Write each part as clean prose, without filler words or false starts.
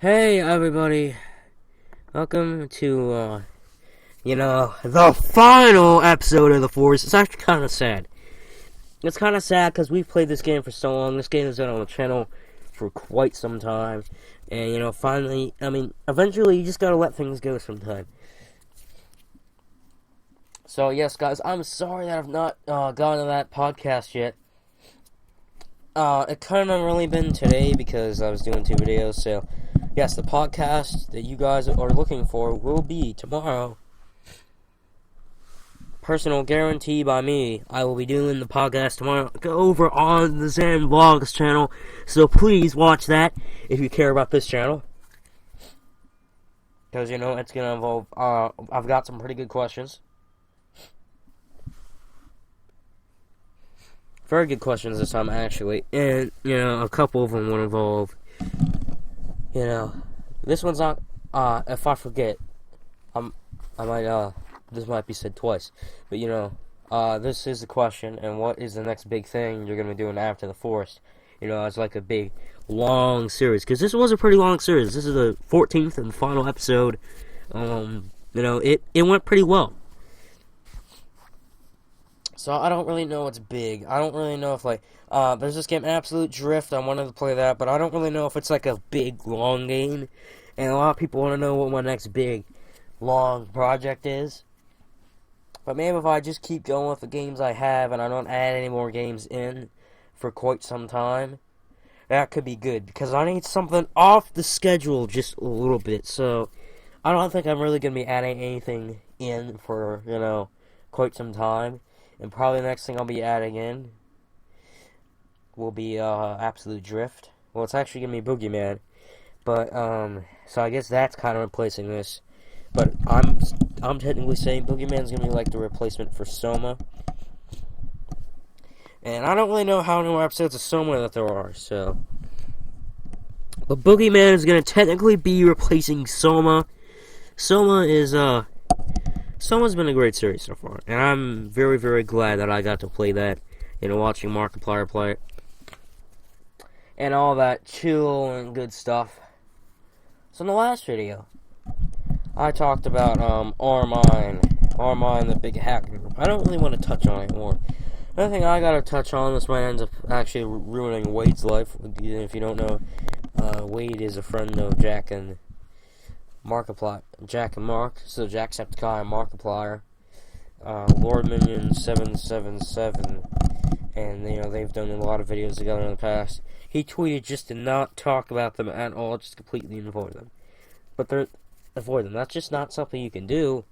Hey everybody, welcome to, the final episode of The Force. It's actually kind of sad. It's kind of sad because we've played this game for so long. This game has been on the channel for quite some time. And, finally, eventually you just gotta let things go sometime. So, yes, guys, I'm sorry that I've not gotten to that podcast yet. It couldn't have really been today because I was doing 2 videos, so... Yes, the podcast that you guys are looking for will be tomorrow. Personal guarantee by me. I will be doing the podcast tomorrow. Go over on the Zen Vlogs channel. So please watch that if you care about this channel. Because, it's going to involve... I've got some pretty good questions. Very good questions this time, actually. And, a couple of them would involve... this one's not, if I forget, this might be said twice, but, this is the question, and what is the next big thing you're going to be doing after the Forest? It's like a big, long series, because this was a pretty long series. This is the 14th and final episode. It went pretty well. So I don't really know what's big. I don't really know if, there's this game, Absolute Drift. I wanted to play that, but I don't really know if it's, a big, long game. And a lot of people want to know what my next big, long project is. But maybe if I just keep going with the games I have and I don't add any more games in for quite some time, that could be good. Because I need something off the schedule just a little bit. So I don't think I'm really going to be adding anything in for, quite some time. And probably the next thing I'll be adding in will be Absolute Drift. Well, it's actually going to be Boogeyman. But, so I guess that's kind of replacing this. But I'm technically saying Boogeyman's going to be like the replacement for Soma. And I don't really know how many more episodes of Soma that there are, so. But Boogeyman is going to technically be replacing Soma. Soma's been a great series so far, and I'm very, very glad that I got to play that, watching Markiplier play it, and all that chill and good stuff. So in the last video, I talked about, Armine, the big hack group. I don't really want to touch on it anymore. Another thing I gotta touch on, this might end up actually ruining Wade's life. If you don't know, Wade is a friend of Jack and Mark, so Jacksepticeye and Markiplier, Lord Minion 777, and they've done a lot of videos together in the past. He tweeted just to not talk about them at all, just completely avoid them. Avoid them. That's just not something you can do.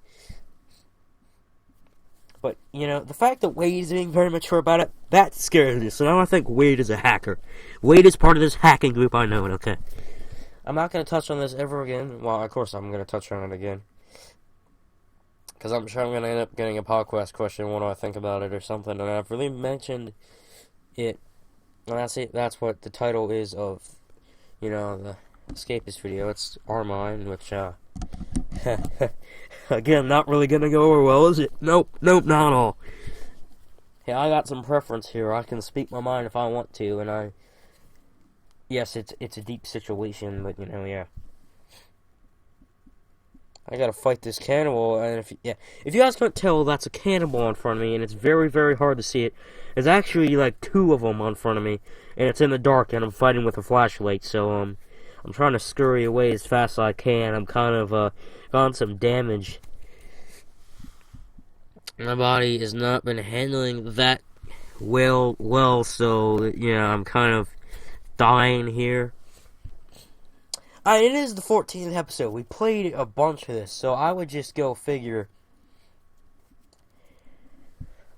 But the fact that Wade is being very mature about it, that scares me. So now I think Wade is a hacker. Wade is part of this hacking group. I know it. Okay. I'm not going to touch on this ever again. Well, of course I'm going to touch on it again. Because I'm sure I'm going to end up getting a podcast question, what do I think about it or something. And I've really mentioned it. And that's what the title is of, the Escapist video. It's Armine, which, again, not really going to go over well, is it? Nope, not at all. Yeah, I got some preference here. I can speak my mind if I want to, and yes, it's a deep situation, but yeah. I gotta fight this cannibal, and if you guys can't tell, that's a cannibal in front of me, and it's very, very hard to see it. There's actually 2 of them in front of me, and it's in the dark, and I'm fighting with a flashlight, so I'm trying to scurry away as fast as I can. I'm kind of gotten some damage. My body has not been handling that well, so I'm kind of dying here. It is the 14th episode. We played a bunch of this, so I would just go figure.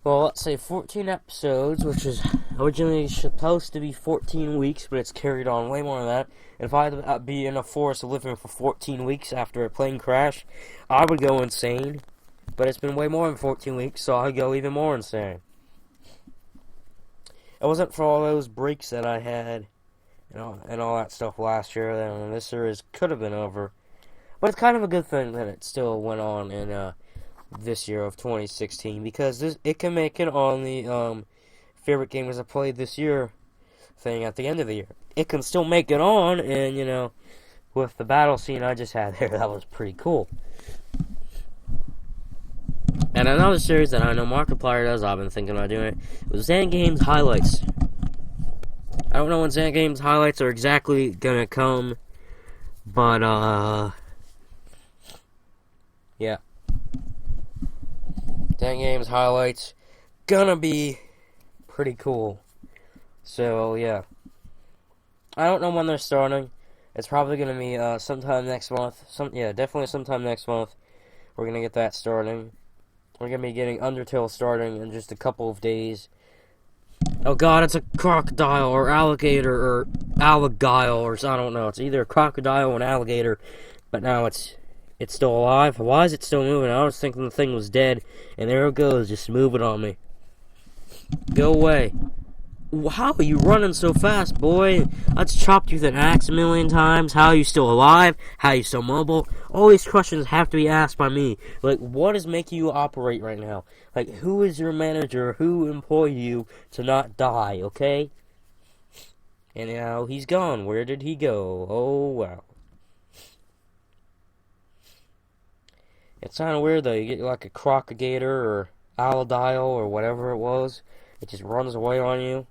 Well, let's say 14 episodes, which is originally supposed to be 14 weeks, but it's carried on way more than that. And if I had to be in a forest living for 14 weeks after a plane crash, I would go insane. But it's been way more than 14 weeks, so I'd go even more insane. It wasn't for all those breaks that I had, and all that stuff last year, then this series could have been over. But it's kind of a good thing that it still went on in this year of 2016, because it can make it on the favorite games I played this year thing at the end of the year. It can still make it on, and with the battle scene I just had there. That was pretty cool. And another series that I know Markiplier does, I've been thinking about doing it, was Zan Games Highlights. I don't know when Zan Games Highlights are exactly gonna come, but, yeah. Zan Games Highlights, gonna be pretty cool. So, yeah. I don't know when they're starting. It's probably gonna be, sometime next month. Definitely sometime next month. We're gonna get that starting. We're gonna be getting Undertale starting in just a couple of days. Oh god, it's a crocodile or alligator or alligile or I don't know. It's either a crocodile or an alligator, but now it's still alive. Why is it still moving? I was thinking the thing was dead, and there it goes, just moving on me. Go away. How are you running so fast, boy? I just chopped you with an axe a million times. How are you still alive? How are you still mobile? All these questions have to be asked by me. Like, what is making you operate right now? Like, who is your manager? Who employed you to not die, okay? And now he's gone. Where did he go? Oh, wow. It's kind of weird, though. You get like a crocodile or alligator or whatever it was. It just runs away on you.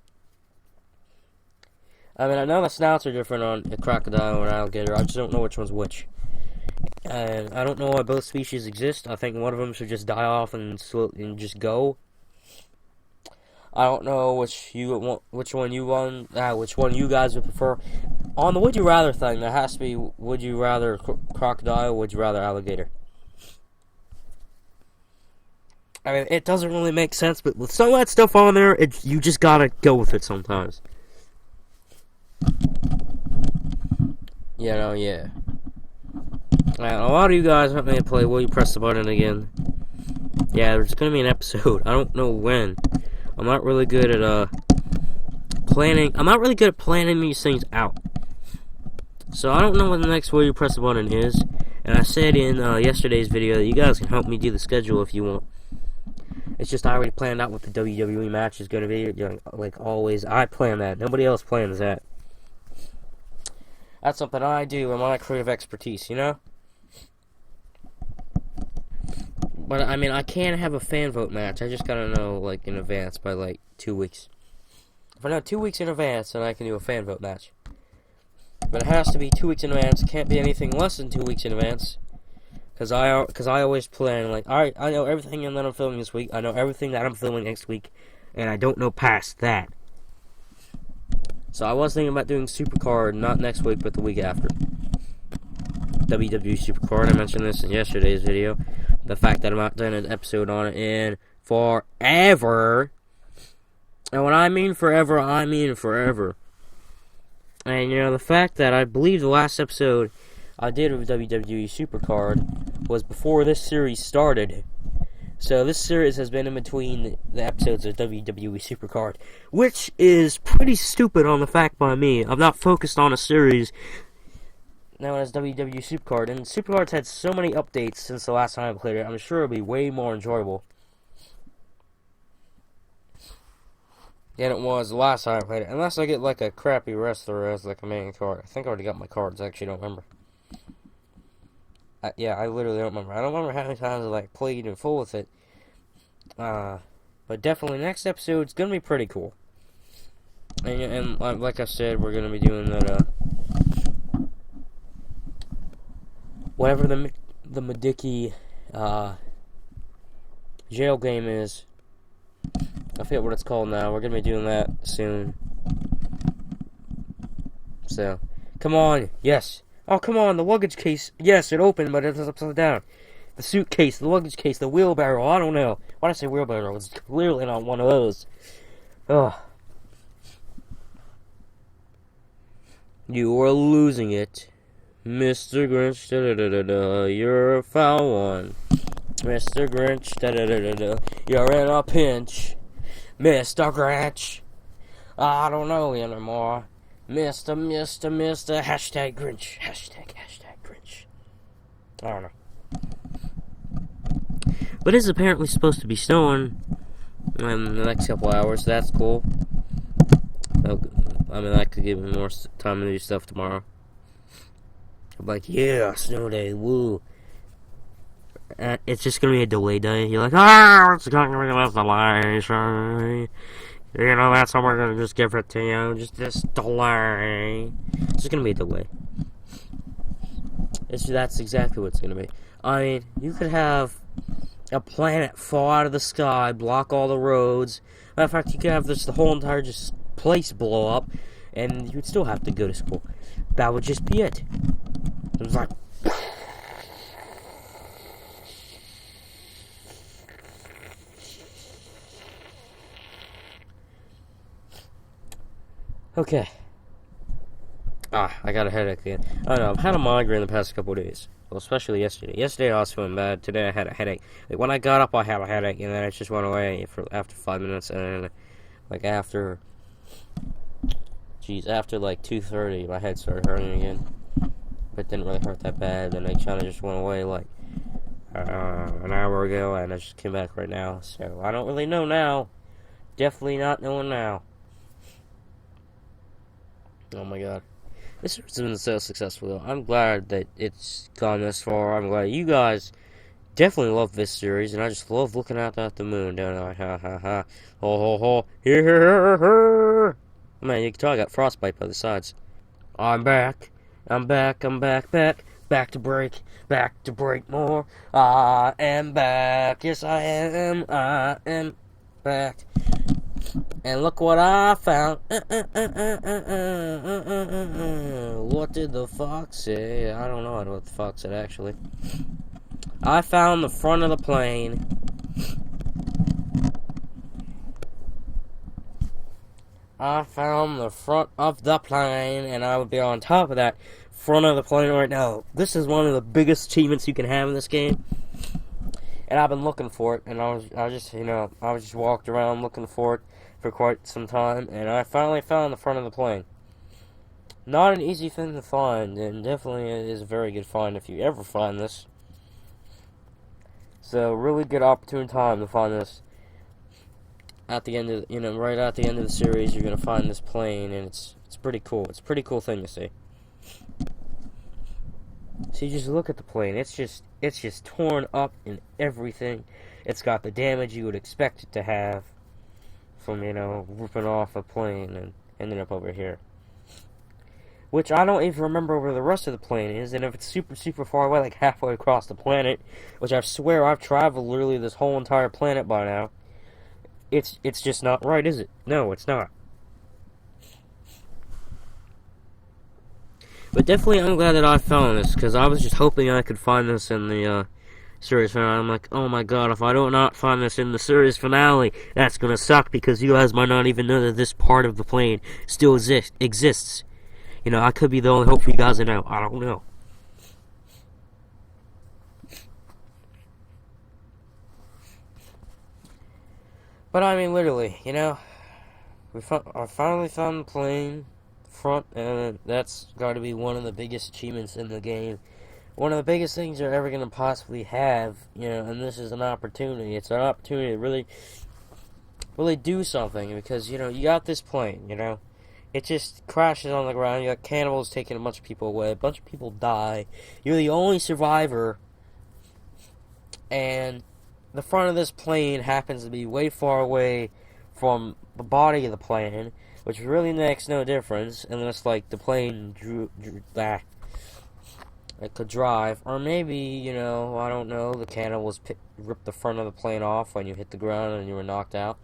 I mean, I know the snouts are different on a crocodile and an alligator. I just don't know which one's which. And I don't know why both species exist. I think one of them should just die off and just go. I don't know which one you guys would prefer. On the would you rather thing, there has to be would you rather crocodile, would you rather alligator. I mean, it doesn't really make sense, but with some of that stuff on there, you just gotta go with it sometimes. You know, yeah. And a lot of you guys want me to play Will You Press the Button again. Yeah, there's gonna be an episode. I don't know when. I'm not really good at, planning. I'm not really good at planning these things out. So I don't know when the next Will You Press the Button is. And I said in, yesterday's video that you guys can help me do the schedule if you want. It's just I already planned out what the WWE match is gonna be. Like always, I plan that. Nobody else plans that. That's something I do in my creative expertise, you know? But, I mean, I can have a fan vote match. I just gotta know, like, in advance by, like, 2 weeks. If I know 2 weeks in advance, then I can do a fan vote match. But it has to be 2 weeks in advance. It can't be anything less than 2 weeks in advance. Because I always plan, like, alright, I know everything that I'm filming this week. I know everything that I'm filming next week. And I don't know past that. So I was thinking about doing Supercard, not next week, but the week after. WWE Supercard, I mentioned this in yesterday's video. The fact that I'm not doing an episode on it in forever. And when I mean forever, I mean forever. And, you know, the fact that I believe the last episode I did of WWE Supercard was before this series started. So this series has been in between the episodes of WWE Supercard, which is pretty stupid on the fact by me. I'm not focused on a series known as WWE Supercard, and Supercard's had so many updates since the last time I played it. I'm sure it'll be way more enjoyable than it was the last time I played it, unless I get like a crappy wrestler as like a main card. I think I already got my cards. I actually don't remember. Yeah, I literally don't remember. I don't remember how many times I like played in full with it. But definitely next episode's gonna be pretty cool. And like I said, we're gonna be doing that. Whatever the Medici jail game is, I forget what it's called now. We're gonna be doing that soon. So, come on, yes. Oh, come on, the luggage case. Yes, it opened, but it's upside down. The suitcase, the luggage case, the wheelbarrow. I don't know. Why did I say wheelbarrow? It's clearly not one of those. Ugh. You are losing it. Mr. Grinch, da-da-da-da-da, you're a foul one. Mr. Grinch, da-da-da-da-da, you're in a pinch. Mr. Grinch, I don't know anymore. Mr. Hashtag Grinch. Hashtag Grinch. I don't know. But it's apparently supposed to be snowing in the next couple hours, so that's cool. I mean, that could give me more time to do stuff tomorrow. I'm like, yeah, snow day, woo. It's just gonna be a delay day. You're like, it's gonna be a delay, sorry. You know, that's how we're gonna just give it to you. Just this delay. It's just gonna be a delay. That's exactly what it's gonna be. I mean, you could have a planet fall out of the sky, block all the roads. Matter of fact, you could have the whole entire just place blow up, and you'd still have to go to school. That would just be it. It was like, okay. I got a headache again. I don't know, I've had a migraine the past couple of days. Well, especially yesterday. Yesterday I was feeling bad. Today I had a headache. Like, when I got up, I had a headache, and then it just went away after 5 minutes, and then, like, after like 2:30, my head started hurting again. But it didn't really hurt that bad, and it kind of just went away, like, an hour ago, and it just came back right now. So, I don't really know now. Definitely not knowing now. Oh my god. This has been so successful, though. I'm glad that it's gone this far. I'm glad you guys definitely love this series, and I just love looking out at the moon, don't I? Ha ha ha. Ho ho ho. Here. Man, you can tell I got frostbite by the sides. I'm back. I'm back. Back to break more. I am back. Yes, I am. I am back. And look what I found. What did the fox say? I don't know what the fox said, actually. I found the front of the plane. I found the front of the plane, and I would be on top of that front of the plane right now. This is one of the biggest achievements you can have in this game. And I've been looking for it, and I was just walked around looking for it for quite some time, and I finally found the front of the plane. Not an easy thing to find, and definitely it is a very good find if you ever find this. So, really good opportune time to find this. At the end of, right at the end of the series, you're gonna find this plane, and it's pretty cool. It's a pretty cool thing to see. So you just look at the plane. It's just torn up in everything. It's got the damage you would expect it to have from, ripping off a plane and ending up over here. Which I don't even remember where the rest of the plane is, and if it's super, super far away, like halfway across the planet, which I swear I've traveled literally this whole entire planet by now, it's just not right, is it? No, it's not. But definitely I'm glad that I found this, because I was just hoping I could find this in the series finale. I'm like, oh my god, if I do not find this in the series finale, that's gonna suck, because you guys might not even know that this part of the plane still exists. I could be the only hope for you guys to know. I don't know. But I mean, literally, I finally found the plane front, and that's got to be one of the biggest achievements in the game. One of the biggest things you're ever going to possibly have, and this is an opportunity. It's an opportunity to really, really do something, because, you got this plane, It just crashes on the ground. You got cannibals taking a bunch of people away. A bunch of people die. You're the only survivor, and the front of this plane happens to be way far away from the body of the plane, which really makes no difference unless, like, the plane it could drive, or maybe, I don't know, the cannibals ripped the front of the plane off when you hit the ground and you were knocked out,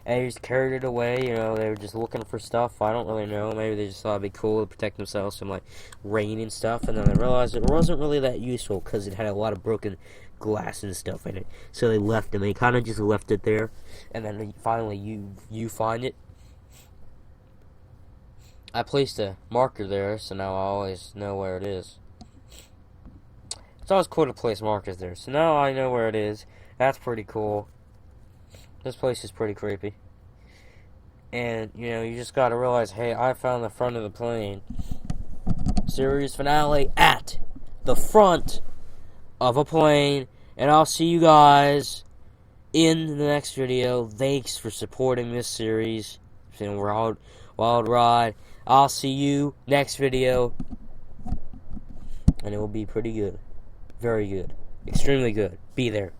and they just carried it away. They were just looking for stuff. I don't really know. Maybe they just thought it'd be cool to protect themselves from, like, rain and stuff, and then they realized it wasn't really that useful because it had a lot of broken glass and stuff in it, so they left, and they kind of just left it there, and then finally you find it. I placed a marker there, so now I always know where it is. It's always cool to place markers there, so now I know where it is. That's pretty cool. This place is pretty creepy. And, you just gotta realize, hey, I found the front of the plane. Series finale at the front of a plane, and I'll see you guys in the next video. Thanks for supporting this series. It's been a wild ride. I'll see you next video. and it will be pretty good. Very good. Extremely good. Be there.